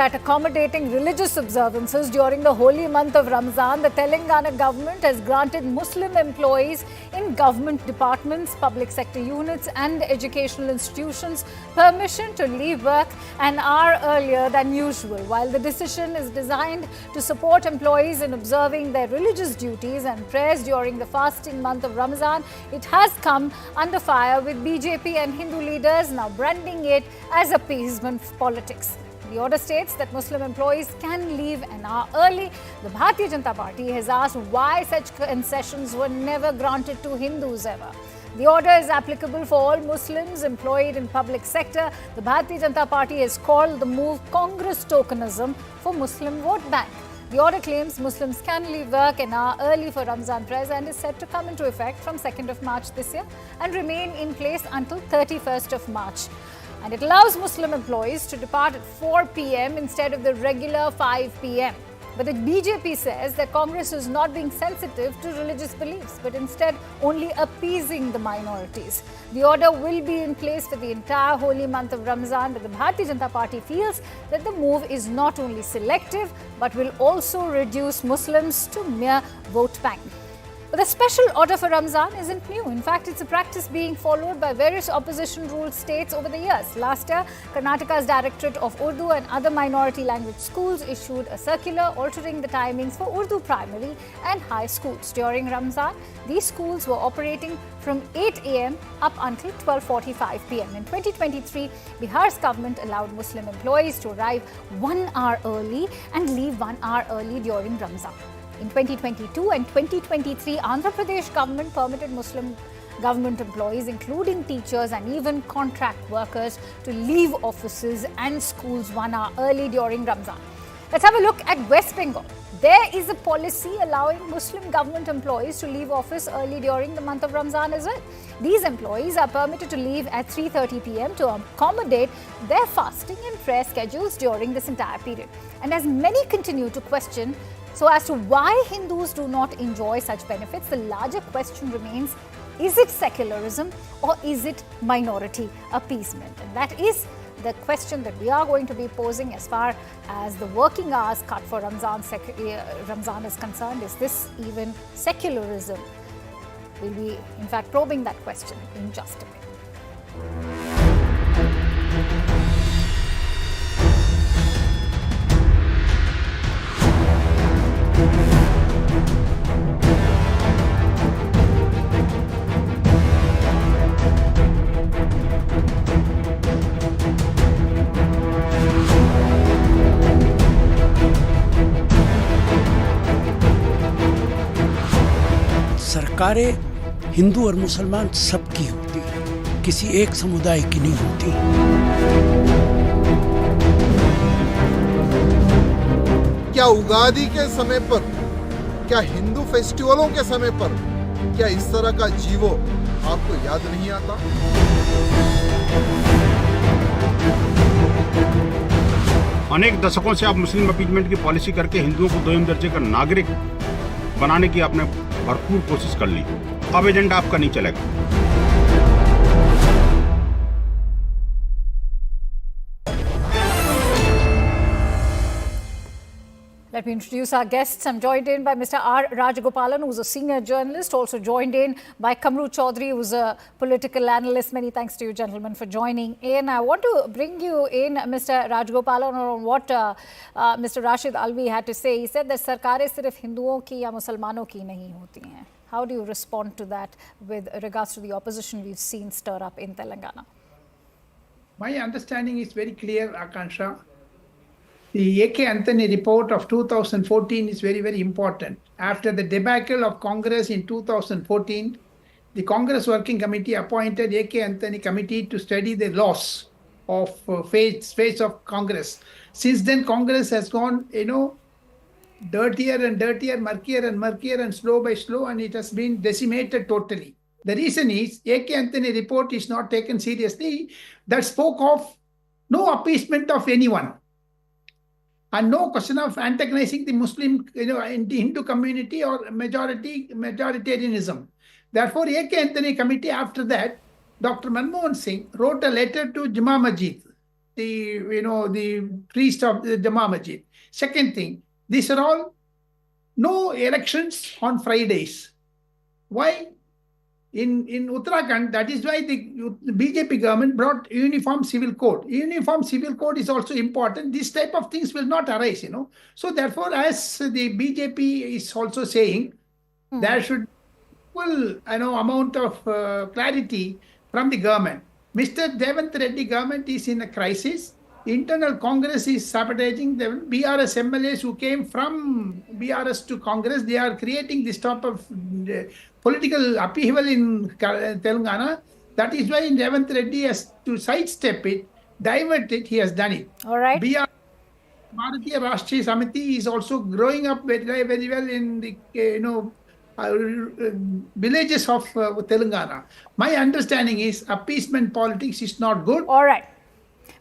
At accommodating religious observances during the holy month of Ramzan, the Telangana government has granted Muslim employees in government departments, public sector units and educational institutions permission to leave work an hour earlier than usual. While the decision is designed to support employees in observing their religious duties and prayers during the fasting month of Ramadan, it has come under fire, with BJP and Hindu leaders now branding it as appeasement politics. The order states that Muslim employees can leave an hour early. The Bharatiya Janata Party has asked why such concessions were never granted to Hindus ever. The order is applicable for all Muslims employed in public sector. The Bharatiya Janata Party has called the move Congress tokenism for Muslim vote bank. The order claims Muslims can leave work an hour early for Ramzan prayers and is set to come into effect from 2nd of March this year and remain in place until 31st of March. And it allows Muslim employees to depart at 4 p.m. instead of the regular 5 p.m. But the BJP says that Congress is not being sensitive to religious beliefs, but instead only appeasing the minorities. The order will be in place for the entire holy month of Ramzan, but the Bharatiya Janata Party feels that the move is not only selective, but will also reduce Muslims to mere vote bank. But the special order for Ramzan isn't new. In fact, it's a practice being followed by various opposition-ruled states over the years. Last year, Karnataka's Directorate of Urdu and other minority language schools issued a circular altering the timings for Urdu primary and high schools. During Ramzan, these schools were operating from 8 a.m. up until 12:45 p.m. In 2023, Bihar's government allowed Muslim employees to arrive 1 hour early and leave 1 hour early during Ramzan. In 2022 and 2023, Andhra Pradesh government permitted Muslim government employees, including teachers and even contract workers, to leave offices and schools 1 hour early during Ramzan. Let's have a look at West Bengal. There is a policy allowing Muslim government employees to leave office early during the month of Ramzan as well. These employees are permitted to leave at 3:30 p.m. to accommodate their fasting and prayer schedules during this entire period. And as many continue to question as to why Hindus do not enjoy such benefits, the larger question remains, is it secularism or is it minority appeasement? And that is the question that we are going to be posing as far as the working hours cut for Ramzan is concerned. Is this even secularism? We'll be, in fact, probing that question in just a bit. सरकारें हिंदू और मुसलमान सबकी होती है, किसी एक समुदाय की नहीं होती। क्या उगादी के समय पर, क्या हिंदू फेस्टिवलों के समय पर, क्या इस तरह का जीवो आपको याद नहीं आता? अनेक दशकों से आप मुस्लिम अपीजमेंट की पॉलिसी करके हिंदुओं को दोयम दर्जे का नागरिक बनाने की आपने भरपूर कोशिश कर ली। अब एजेंडा आपका नहीं चलेगा। Let me introduce our guests. I'm joined in by Mr. R. Rajagopalan, who's a senior journalist, also joined in by Kamru Chaudhary, who's a political analyst. Many thanks to you, gentlemen, for joining in. I want to bring you in, Mr. Rajagopalan, on what Mr. Rashid Alvi had to say. He said that sarkareं सिर्फ हिंदुओं की या मुसलमानों की नहीं होती हैं. How do you respond to that with regards to the opposition we've seen stir up in Telangana? My understanding is very clear, Akansha. The A.K. Anthony report of 2014 is very, very important. After the debacle of Congress in 2014, the Congress Working Committee appointed A.K. Anthony Committee to study the laws of face of Congress. Since then, Congress has gone, dirtier and dirtier, murkier and murkier, and slow by slow, and it has been decimated totally. The reason is A.K. Anthony report is not taken seriously. That spoke of no appeasement of anyone, and no question of antagonizing the Muslim, Hindu community or majoritarianism. Therefore, A.K. Anthony Committee, after that, Dr. Manmohan Singh wrote a letter to Juma Masjid the priest of the Jama Masjid. Second thing, these are all no elections on Fridays. Why? In Uttarakhand, that is why the BJP government brought uniform civil code. Uniform civil code is also important. This type of things will not arise, So therefore, as the BJP is also saying, there should full amount of clarity from the government. Mr. Devant Reddy government is in a crisis. Internal Congress is sabotaging the BRS MLAs who came from BRS to Congress. They are creating this type of political upheaval in Telangana. That is why Devant Reddy has to sidestep it, divert it. He has done it. All right. Bharatiya Rashtriya Samiti is also growing up very, very well in the villages of Telangana. My understanding is appeasement politics is not good. All right.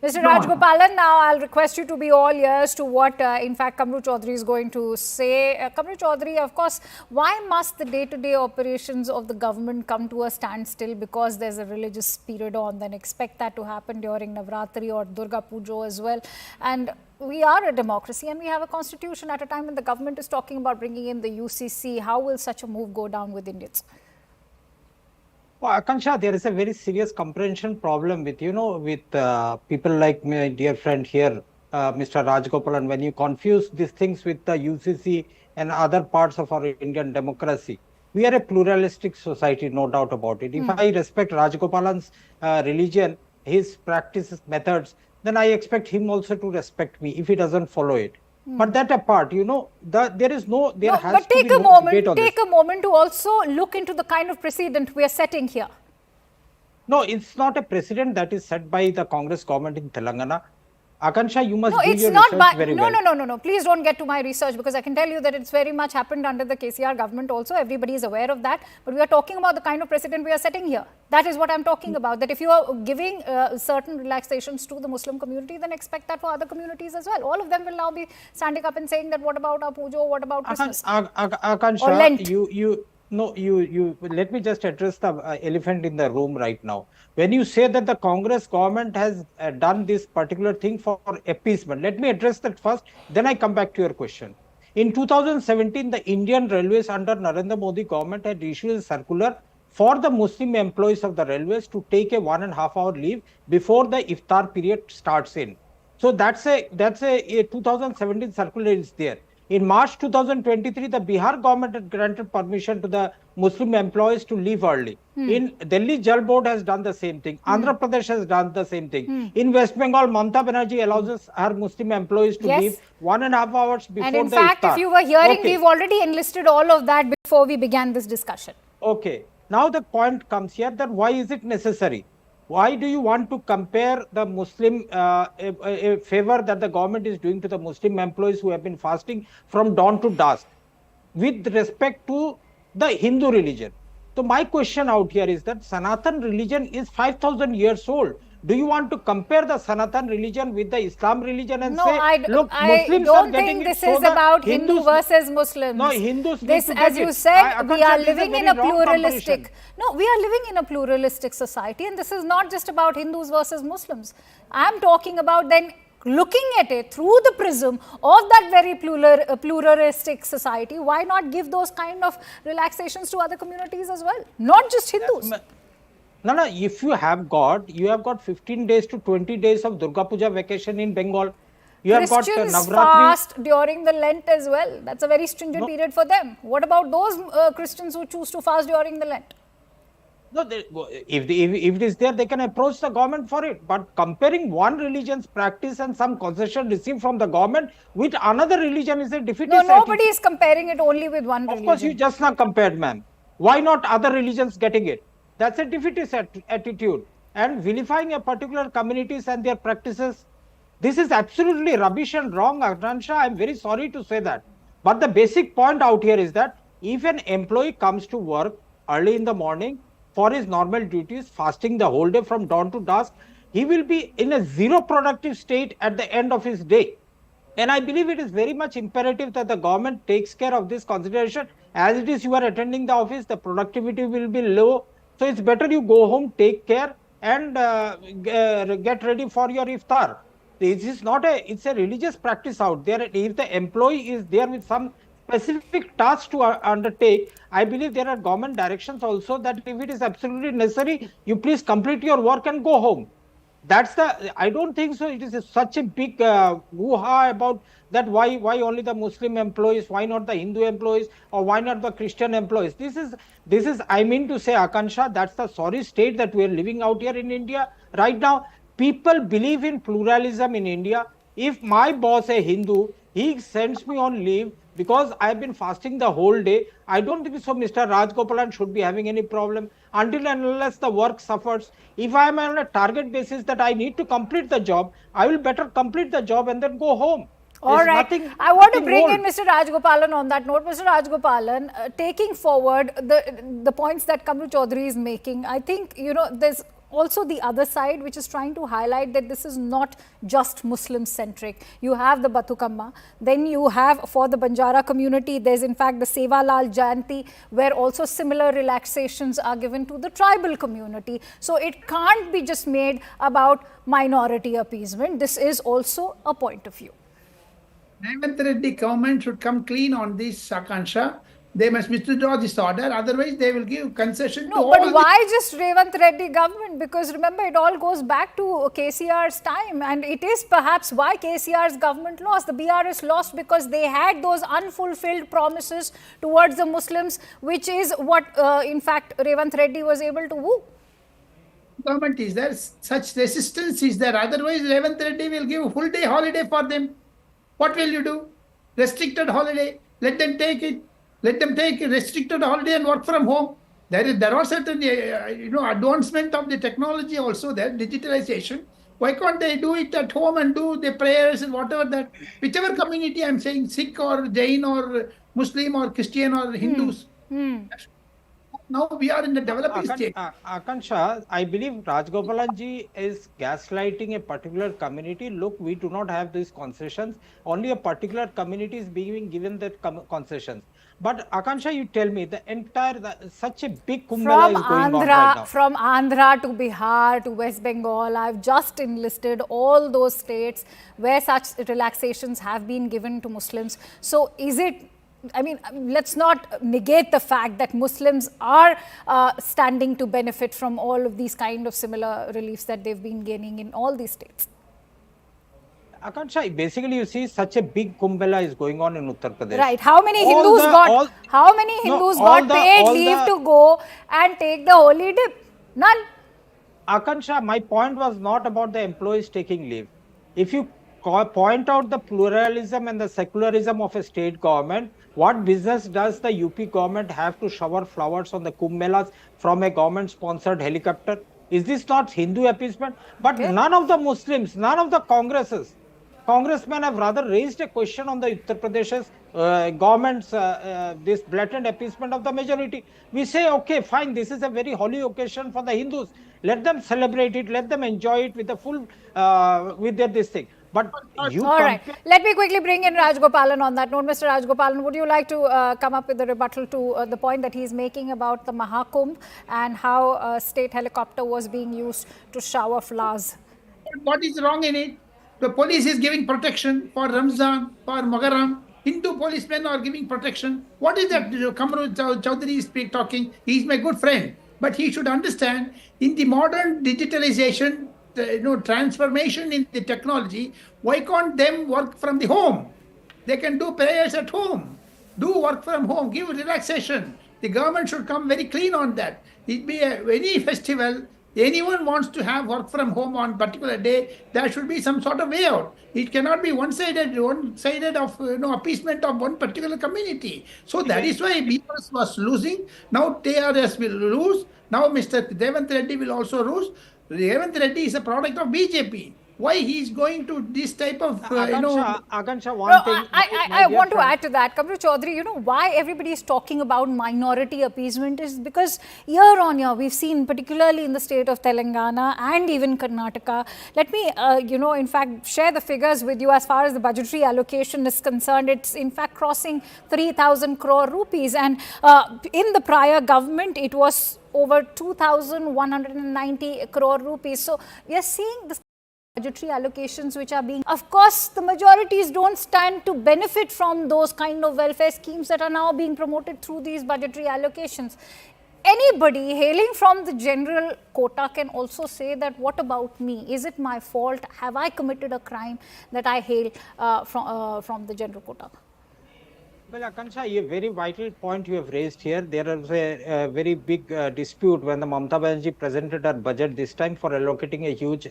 Mr. Rajgopalan, now I'll request you to be all ears to what, in fact, Kamru Chaudhary is going to say. Kamru Chaudhary, of course, why must the day-to-day operations of the government come to a standstill because there's a religious period on? Then expect that to happen during Navratri or Durga Puja as well. And we are a democracy and we have a constitution at a time when the government is talking about bringing in the UCC. How will such a move go down with Indians? Well, Akansha, there is a very serious comprehension problem with, people like my dear friend here, Mr. Rajgopalan, when you confuse these things with the UCC and other parts of our Indian democracy. We are a pluralistic society, no doubt about it. If I respect Rajgopalan's religion, his practices, methods, then I expect him also to respect me if he doesn't follow it. But that apart, there has to be no debate on this. Take a moment to also look into the kind of precedent we are setting here. No, it's not a precedent that is set by the Congress government in Telangana. Akansha, you must do your research very well. No. Please don't get to my research because I can tell you that it's very much happened under the KCR government also. Everybody is aware of that. But we are talking about the kind of precedent we are setting here. That is what I'm talking about. That if you are giving certain relaxations to the Muslim community, then expect that for other communities as well. All of them will now be standing up and saying that what about our pujo, what about Christmas? Akansha, or Lent. Let me just address the elephant in the room right now. When you say that the Congress government has done this particular thing for appeasement, let me address that first, then I come back to your question. In 2017, the Indian Railways under Narendra Modi government had issued a circular for the Muslim employees of the railways to take a 1.5 hour leave before the iftar period starts in. So that's a 2017 circular is there. In March 2023, the Bihar government had granted permission to the Muslim employees to leave early. In Delhi, Jal Board has done the same thing. Andhra Pradesh has done the same thing. In West Bengal, Mamata Banerjee allows her Muslim employees to leave 1.5 hours before the iftar. And in fact, if you were hearing, we've already enlisted all of that before we began this discussion. Okay. Now the point comes here that why is it necessary? Why do you want to compare the Muslim a favor that the government is doing to the Muslim employees who have been fasting from dawn to dusk with respect to the Hindu religion? So my question out here is that Sanatan religion is 5,000 years old. Do you want to compare the Sanatan religion with the Islam religion and say, look, Muslims are getting it? This is about Hindu versus Muslims. No, Hindus this, as you said, we are living in a pluralistic. No, we are living in a pluralistic society, and this is not just about Hindus versus Muslims. I am talking about then looking at it through the prism of that very pluralistic society. Why not give those kind of relaxations to other communities as well, not just Hindus? No, if you have got 15 days to 20 days of Durga Puja vacation in Bengal. You have Christians got Navratri. Fast during the Lent as well. That's a very stringent period for them. What about those Christians who choose to fast during the Lent? No, if it is there, they can approach the government for it. But comparing one religion's practice and some concession received from the government with another religion is a defeatist attitude. No, nobody is comparing it only with one religion. Of course, you just not compared, ma'am. Why not other religions getting it? That's a defeatist attitude. And vilifying a particular communities and their practices, this is absolutely rubbish and wrong, Akansha. I'm very sorry to say that. But the basic point out here is that if an employee comes to work early in the morning for his normal duties, fasting the whole day from dawn to dusk, he will be in a zero productive state at the end of his day. And I believe it is very much imperative that the government takes care of this consideration. As it is, you are attending the office, the productivity will be low. So it's better you go home, take care and get ready for your iftar. this is not it's a religious practice out there. If the employee is there with some specific task to undertake, I believe there are government directions also that if it is absolutely necessary, you please complete your work and go home. That's the, I don't think so. It is such a big hoo-ha about that. Why only the Muslim employees? Why not the Hindu employees? Or why not the Christian employees? This is, I mean to say, Akansha, that's the sorry state that we are living out here in India right now. People believe in pluralism in India. If my boss, a Hindu, he sends me on leave because I've been fasting the whole day, I don't think so Mr. Rajgopalan should be having any problem until and unless the work suffers. If I am on a target basis that I need to complete the job, I will better complete the job and then go home. All right. I want to bring in Mr. Rajgopalan on that note. Mr. Rajgopalan, taking forward the points that Kamru Chaudhary is making, I think, there's also the other side which is trying to highlight that this is not just Muslim centric. You have the Batukamma, then you have for the Banjara community, there's in fact the Sevalal Jayanti where also similar relaxations are given to the tribal community. So it can't be just made about minority appeasement. This is also a point of view. Revant Reddy government should come clean on this, Akansha. They must withdraw this order, otherwise they will give concession to all. But why just Revant Reddy government? Because remember, it all goes back to KCR's time, and it is perhaps why KCR's government lost. The BRS lost because they had those unfulfilled promises towards the Muslims, which is what in fact Revant Reddy was able to woo. Government is there, such resistance is there, otherwise Revant Reddy will give a full day holiday for them. What will you do? Restricted holiday, let them take it. Let them take a restricted holiday and work from home. There are certain advancement of the technology also there, digitalization. Why can't they do it at home and do the prayers and whatever that, whichever community I'm saying, Sikh or Jain or Muslim or Christian or Hindus. Now we are in the developing stage. Akansha, I believe Rajgopalanji is gaslighting a particular community. Look, we do not have these concessions. Only a particular community is being given that concessions. But Akansha, you tell me, the entire, such a big Kumbh Mela is going on right now. From Andhra to Bihar to West Bengal, I've just enlisted all those states where such relaxations have been given to Muslims. So is it, I mean, let's not negate the fact that Muslims are standing to benefit from all of these kind of similar reliefs that they've been gaining in all these states. Akansha, basically you see such a big Kumbh Mela is going on in Uttar Pradesh. Right. How many Hindus got paid leave to go and take the holy dip? None. Akansha, my point was not about the employees taking leave. If you point out the pluralism and the secularism of a state government, what business does the UP government have to shower flowers on the Kumbh Melas from a government-sponsored helicopter? Is this not Hindu appeasement? But none of the Muslims, none of the congressmen have rather raised a question on the Uttar Pradesh's government's this blatant appeasement of the majority. We say, okay, fine, this is a very holy occasion for the Hindus. Let them celebrate it, let them enjoy it with the full, with their this thing. But you all right, let me quickly bring in Rajgopalan on that note. Mr. Rajgopalan, would you like to come up with a rebuttal to the point that he's making about the Mahakumbh and how a state helicopter was being used to shower flowers? What is wrong in it? The police is giving protection for Ramzan, for Muharram. Hindu policemen are giving protection. What is that Kamru Chaudhary is talking? He is my good friend. But he should understand, in the modern digitalization, transformation in the technology, why can't them work from the home? They can do prayers at home, do work from home, give relaxation. The government should come very clean on that. It be any festival, anyone wants to have work from home on particular day, there should be some sort of way out. It cannot be one-sided of appeasement of one particular community. So that is why BRS was losing. Now TRS will lose. Now Mr. Revant Reddy will also lose. Revant Reddy is a product of BJP. Why he is going to this type of, Akansha, one thing. I want to add to that. Kamru Chaudhary, why everybody is talking about minority appeasement is because year on year, we've seen, particularly in the state of Telangana and even Karnataka. Let me, in fact, share the figures with you as far as the budgetary allocation is concerned. It's in fact crossing 3,000 crore rupees. And in the prior government, it was over 2,190 crore rupees. So we are seeing this budgetary allocations which are being, of course, the majorities don't stand to benefit from those kind of welfare schemes that are now being promoted through these budgetary allocations. Anybody hailing from the general quota can also say that, what about me? Is it my fault? Have I committed a crime that I hail from the general quota? Well, Akansha, a very vital point you have raised here. There is a very big dispute when the Mamata Banerjee presented her budget this time for allocating a huge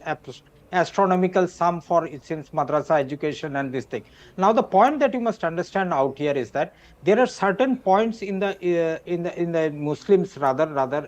astronomical sum for, it seems, madrasa education and this thing. Now, the point that you must understand out here is that there are certain points in the Muslims, rather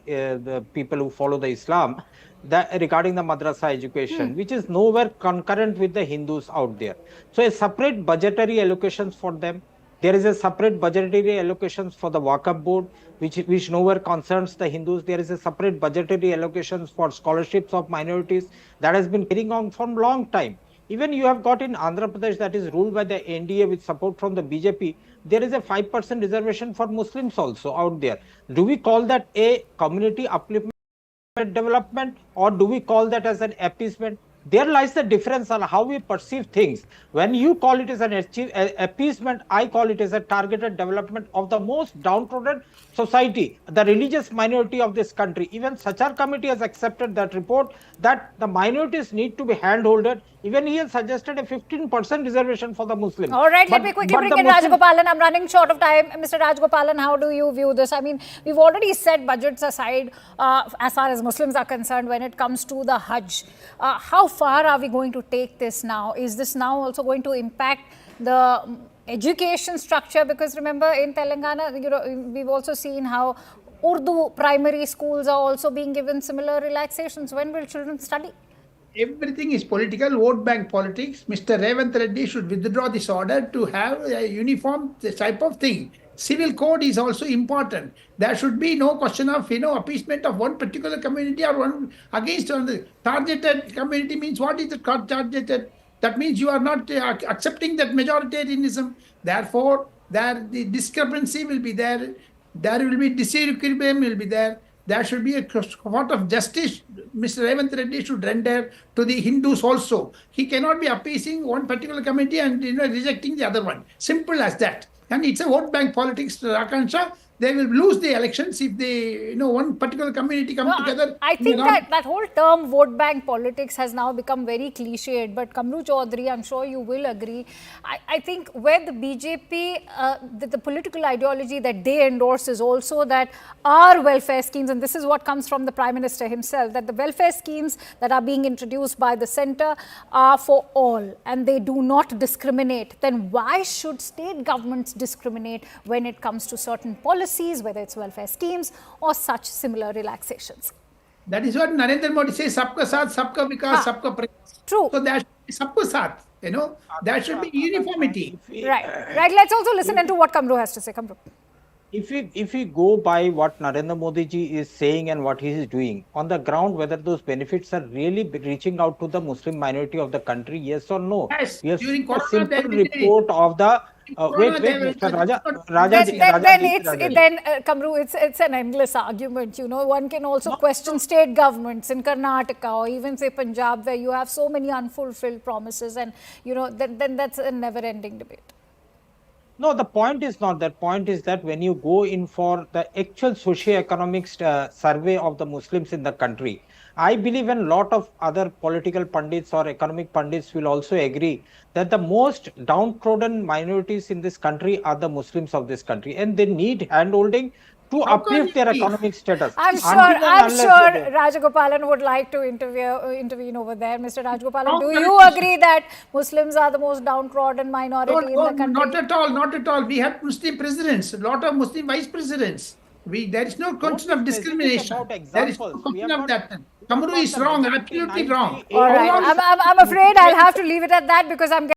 the people who follow the Islam, that regarding the madrasa education, which is nowhere concurrent with the Hindus out there. So, a separate budgetary allocations for them. There is a separate budgetary allocations for the Waqf board, which nowhere concerns the Hindus. There is a separate budgetary allocations for scholarships of minorities that has been carrying on for a long time. Even you have got in Andhra Pradesh, that is ruled by the NDA with support from the BJP, there is a 5% reservation for Muslims also out there. Do we call that a community upliftment development, or do we call that as an appeasement? There lies the difference on how we perceive things. When you call it as an appeasement, I call it as a targeted development of the most downtrodden society, the religious minority of this country. Even Sachar committee has accepted that report, that the minorities need to be hand-holded. Even he has suggested a 15% reservation for the Muslims. All right, let me quickly bring in Rajagopalan. I'm running short of time. Mr. Rajagopalan, how do you view this? I mean, we've already set budgets aside as far as Muslims are concerned when it comes to the Hajj. How far are we going to take this now? Is this now also going to impact the education structure? Because remember, in Telangana, we've also seen how Urdu primary schools are also being given similar relaxations. When will children study? Everything is political, vote bank politics. Mr. Revanth Reddy should withdraw this order to have a uniform type of thing. Civil code is also important. There should be no question of, appeasement of one particular community or one against another. Targeted community means, what is it called targeted? That means you are not accepting that majoritarianism. Therefore, the discrepancy will be there. There will be disequilibrium will be there. There should be a court of justice Mr. Revanth Reddy should render to the Hindus also. He cannot be appeasing one particular community and rejecting the other one. Simple as that. And it's a vote bank politics, Akansha. They will lose the elections if they, one particular community come together. I think that whole term vote bank politics has now become very cliched. But Kamru Chaudhary, I'm sure you will agree. I think where the BJP, the political ideology that they endorse is also that our welfare schemes, and this is what comes from the Prime Minister himself, that the welfare schemes that are being introduced by the centre are for all and they do not discriminate. Then why should state governments discriminate when it comes to certain policies, whether it's welfare schemes or such similar relaxations? That is what Narendra Modi says, sabka saath, sabka vikas, sabka prayas. True. So there should be sabka saath, there should be uniformity. Right. Let's also listen into what Kamru has to say. Kamru. If we go by what Narendra Modi ji is saying and what he is doing on the ground, whether those benefits are really reaching out to the Muslim minority of the country, yes or no? Yes. We have During seen a Corona, simple report of the Mr. Kamru, it's an endless argument. One can also question state governments in Karnataka or even say Punjab, where you have so many unfulfilled promises, and then that's a never-ending debate. No, the point is not that. Point is that when you go in for the actual socio-economic survey of the Muslims in the country, I believe and a lot of other political pundits or economic pundits will also agree that the most downtrodden minorities in this country are the Muslims of this country, and they need handholding to uplift their economic status. I'm sure Rajagopalan would like to intervene over there. Mr. Rajagopalan, do you agree that Muslims are the most downtrodden minority in the country? Not at all, not at all. We have Muslim presidents, a lot of Muslim vice presidents. There is no question of discrimination. There is no question of that. Kamru is wrong, absolutely wrong. All right. I'm afraid I'll have to leave it at that because I'm